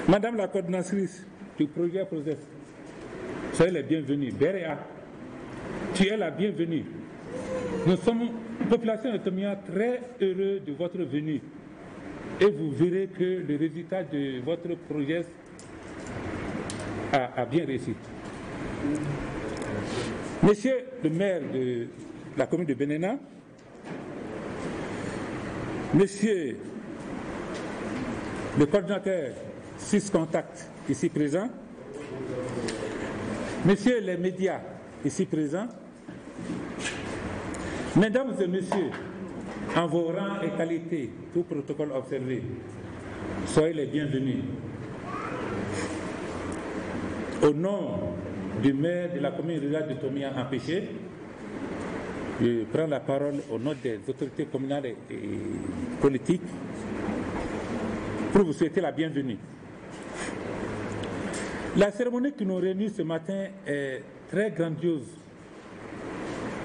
Madame la coordinatrice du projet Process, soyez les bienvenus. Béréa, tu es la bienvenue. Nous sommes, population de Tomia, très heureux de votre venue. Et vous verrez que le résultat de votre projet a bien réussi. Monsieur le maire de la commune de Benena, monsieur le coordinateur 6 contacts ici présents, messieurs les médias ici présents, mesdames et messieurs, en vos rangs et qualités, tout protocole observé, soyez les bienvenus. Au nom du maire de la commune rurale de Tomia Empêché, je prends la parole au nom des autorités communales et politiques pour vous souhaiter la bienvenue. La cérémonie qui nous réunit ce matin est très grandiose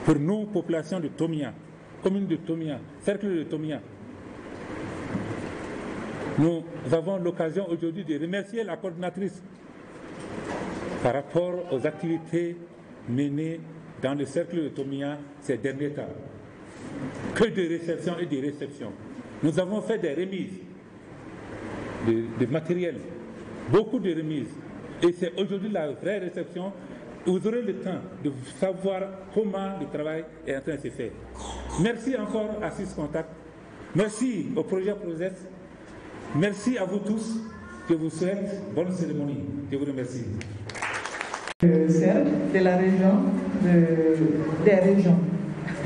pour nous, population de Tomia, commune de Tomia, cercle de Tomia. Nous avons l'occasion aujourd'hui de remercier la coordinatrice par rapport aux activités menées dans le cercle de Tomia ces derniers temps. Que de réception et de réception. Nous avons fait des remises de matériel, beaucoup de remises. Et c'est aujourd'hui la vraie réception. Vous aurez le temps de savoir comment le travail est en train de se faire. Merci encore à 6 Contacts. Merci au projet Process. Merci à vous tous. Je vous souhaite bonne cérémonie. Je vous remercie. De la région, des régions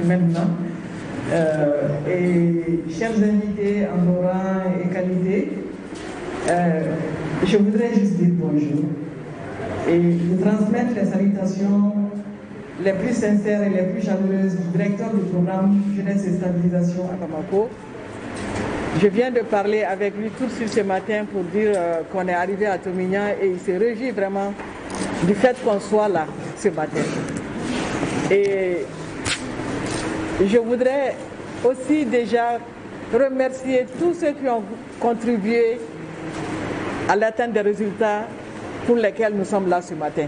maintenant. Et chers invités en vos rangs et qualités, je voudrais juste dire bonjour et vous transmettre les salutations les plus sincères et les plus chaleureuses du directeur du programme Jeunesse et Stabilisation à Bamako. Je viens de parler avec lui tout de suite ce matin pour dire qu'on est arrivé à Tomia et il se réjouit vraiment du fait qu'on soit là ce matin. Et je voudrais aussi déjà remercier tous ceux qui ont contribué à l'atteinte des résultats pour lesquels nous sommes là ce matin.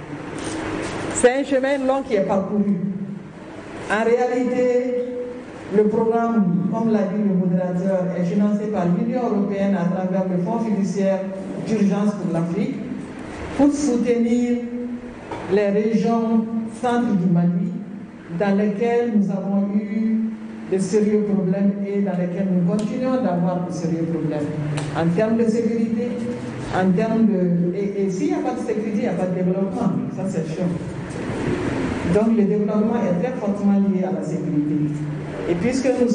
C'est un chemin long qui est parcouru. En réalité, le programme, comme l'a dit le modérateur, est financé par l'Union européenne à travers le Fonds fiduciaire d'urgence pour l'Afrique pour soutenir les régions centre du Mali dans lesquelles nous avons eu de sérieux problèmes et dans lesquels nous continuons d'avoir de sérieux problèmes en termes de sécurité, en termes de... Et s'il n'y a pas de sécurité, il n'y a pas de développement, ça c'est sûr. Donc le développement est très fortement lié à la sécurité. Et puisque nous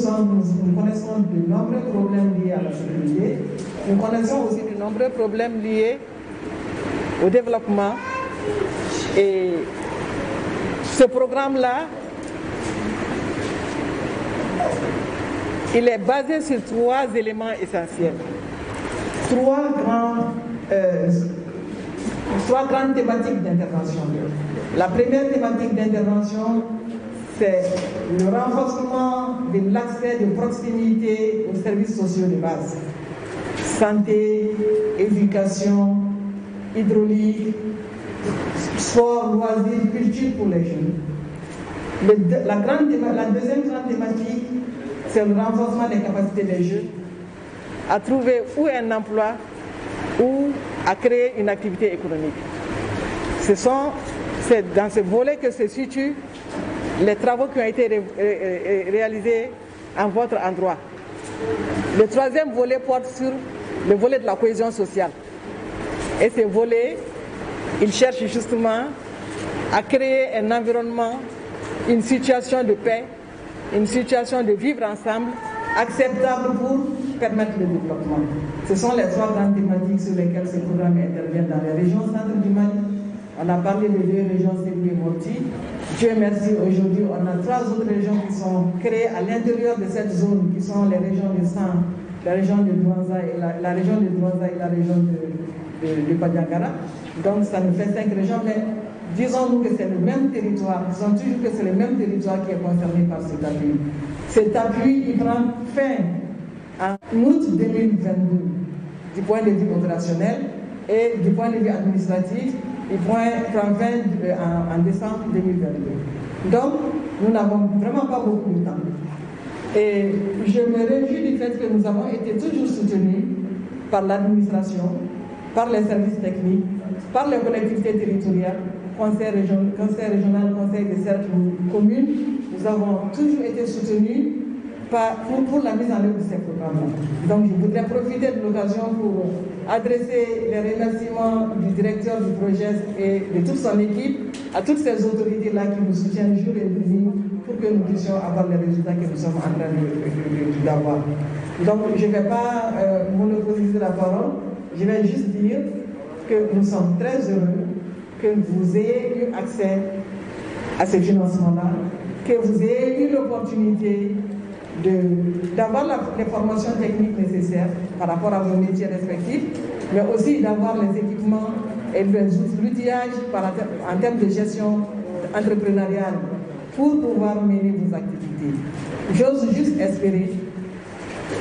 connaissons de nombreux problèmes liés à la sécurité, nous connaissons aussi de nombreux problèmes liés au développement. Et ce programme-là, il est basé sur 3 éléments essentiels. 3 grandes thématiques d'intervention. La première thématique d'intervention, c'est le renforcement de l'accès de proximité aux services sociaux de base. Santé, éducation, hydraulique, sport, loisirs, culture pour les jeunes. La deuxième grande thématique, c'est le renforcement des capacités des jeunes à trouver ou un emploi ou à créer une activité économique. C'est dans ce volet que se situent les travaux qui ont été réalisés en votre endroit. Le 3e volet porte sur le volet de la cohésion sociale. Et ce volet, il cherche justement à créer un environnement, une situation de paix, une situation de vivre ensemble, acceptable pour permettre le développement. Ce sont les 3 grandes thématiques sur lesquelles ce programme intervient dans les régions centre du Mali. On a parlé des 2 régions Séville et Mopti. Dieu merci, aujourd'hui, on a 3 autres régions qui sont créées à l'intérieur de cette zone, qui sont les régions de San, la région de Douanza et la région de Douanza et la région de Padiangara. Donc ça nous fait 5 régions, mais disons-nous que c'est le même territoire, disons toujours que c'est le même territoire qui est concerné par cet appui. Cet appui, il prend fin en août 2022 du point de vue opérationnel et du point de vue administratif, il prend fin en décembre 2022. Donc, nous n'avons vraiment pas beaucoup de temps. Et je me réjouis du fait que nous avons été toujours soutenus par l'administration, par les services techniques, par les collectivités territoriales, conseil régional, conseil des cercles communes. Nous avons toujours été soutenus pour la mise en œuvre de ces programmes. Donc je voudrais profiter de l'occasion pour adresser les remerciements du directeur du projet et de toute son équipe à toutes ces autorités-là qui nous soutiennent jour et nuit pour que nous puissions avoir les résultats que nous sommes en train d'avoir. Donc je ne vais pas monopoliser la parole, je vais juste dire que nous sommes très heureux que vous ayez eu accès à ce financement-là, que vous ayez eu l'opportunité d'avoir les formations techniques nécessaires par rapport à vos métiers respectifs, mais aussi d'avoir les équipements et l'outillage en termes de gestion entrepreneuriale pour pouvoir mener vos activités. J'ose juste espérer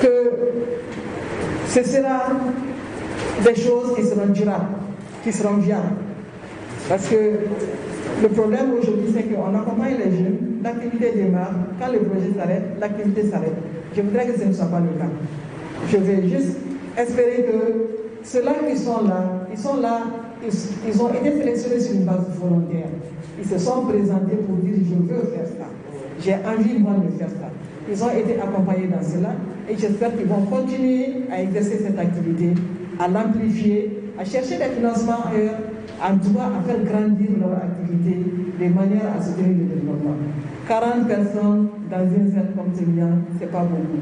que ce sera des choses qui seront durables, qui seront viables. Parce que le problème aujourd'hui, c'est qu'on accompagne les jeunes, l'activité démarre, quand le projet s'arrête, l'activité s'arrête. Je voudrais que ce ne soit pas le cas. Je vais juste espérer que ceux-là qui sont là, ils ont été sélectionnés sur une base volontaire. Ils se sont présentés pour dire je veux faire ça. J'ai envie moi de faire ça. Ils ont été accompagnés dans cela et j'espère qu'ils vont continuer à exercer cette activité, à l'amplifier, à chercher des financements ailleurs, en tout cas à faire grandir leur activité de manière à soutenir le développement. 40 personnes dans une cercle comme celui-là, ce n'est pas beaucoup.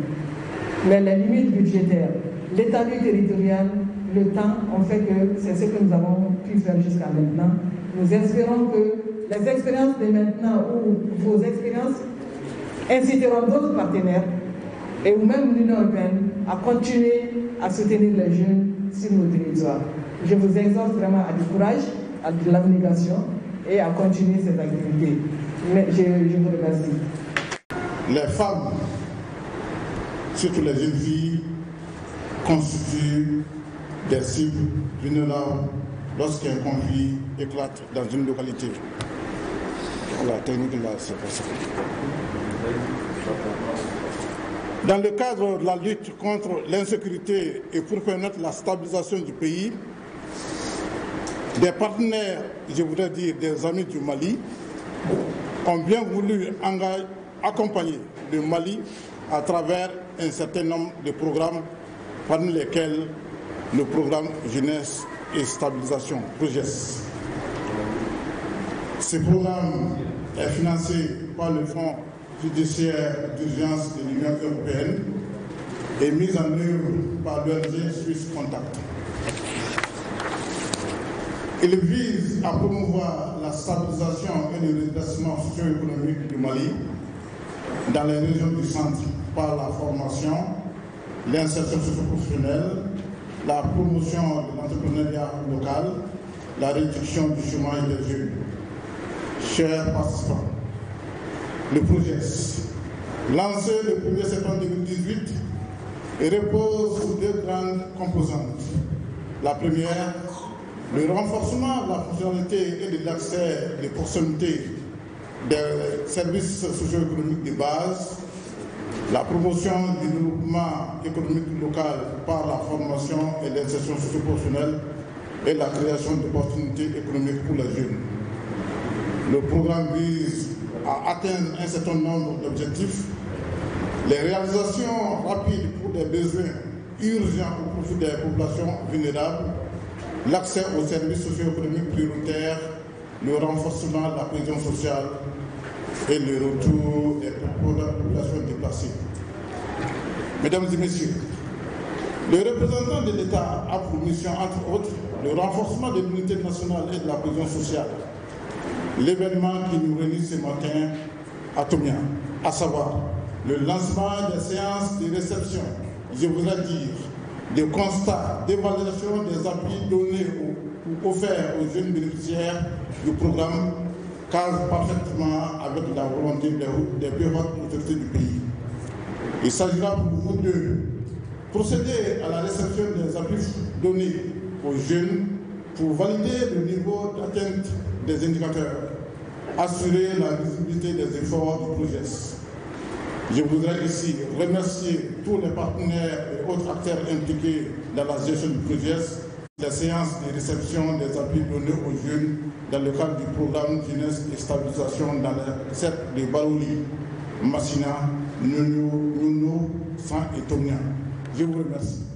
Mais les limites budgétaires, l'étendue territoriale, le temps ont fait que c'est ce que nous avons pu faire jusqu'à maintenant. Nous espérons que les expériences de maintenant ou vos expériences inciteront d'autres partenaires et ou même l'Union européenne à continuer à soutenir les jeunes sur nos territoires. Je vous exhorte vraiment à du courage, à de l'abnégation et à continuer ces activités. Je vous remercie. Les femmes, surtout les jeunes filles, constituent des cibles vulnérables lorsqu'un conflit éclate dans une localité. La technique là, c'est pas ça. Dans le cadre de la lutte contre l'insécurité et pour permettre la stabilisation du pays, des partenaires, je voudrais dire des amis du Mali, ont bien voulu accompagner le Mali à travers un certain nombre de programmes, parmi lesquels le programme Jeunesse et Stabilisation, PROJES. Ce programme est financé par le Fonds judiciaire d'urgence de l'Union européenne et mis en œuvre par l'ONG Swiss Contact. Il vise à promouvoir la stabilisation et le redressement socio-économique du Mali dans les régions du centre par la formation, l'insertion socio-professionnelle, la promotion de l'entrepreneuriat local, la réduction du chômage des jeunes. Chers participants, le projet, lancé le 1er septembre 2018, repose sur deux grandes composantes. La première, le renforcement de la fonctionnalité et de l'accès des proximités des services socio-économiques de base, la promotion du développement économique local par la formation et l'insertion socio-professionnelle et la création d'opportunités économiques pour les jeunes. Le programme vise à atteindre un certain nombre d'objectifs, les réalisations rapides pour des besoins urgents au profit des populations vulnérables, l'accès aux services socio-économiques prioritaires, le renforcement de la cohésion sociale et le retour des populations déplacées. Mesdames et messieurs, le représentant de l'État a pour mission, entre autres, le renforcement de l'unité nationale et de la cohésion sociale. L'événement qui nous réunit ce matin à Tomia, à savoir le lancement des séances de réception, je voudrais dire, de constat, d'évaluation des appuis donnés ou offerts aux jeunes bénéficiaires du programme case parfaitement avec la volonté des plus hautes autorités du pays. Il s'agira pour vous de procéder à la réception des appuis donnés aux jeunes pour valider le niveau d'atteinte des indicateurs, assurer la visibilité des efforts du projet. Je voudrais ici remercier tous les partenaires et autres acteurs impliqués dans la gestion du projet, les séances de réception des appuis donnés aux jeunes dans le cadre du programme Jeunesse et Stabilisation dans les cercles de Barouli, Massina, Nuno, San et Tomia. Je vous remercie.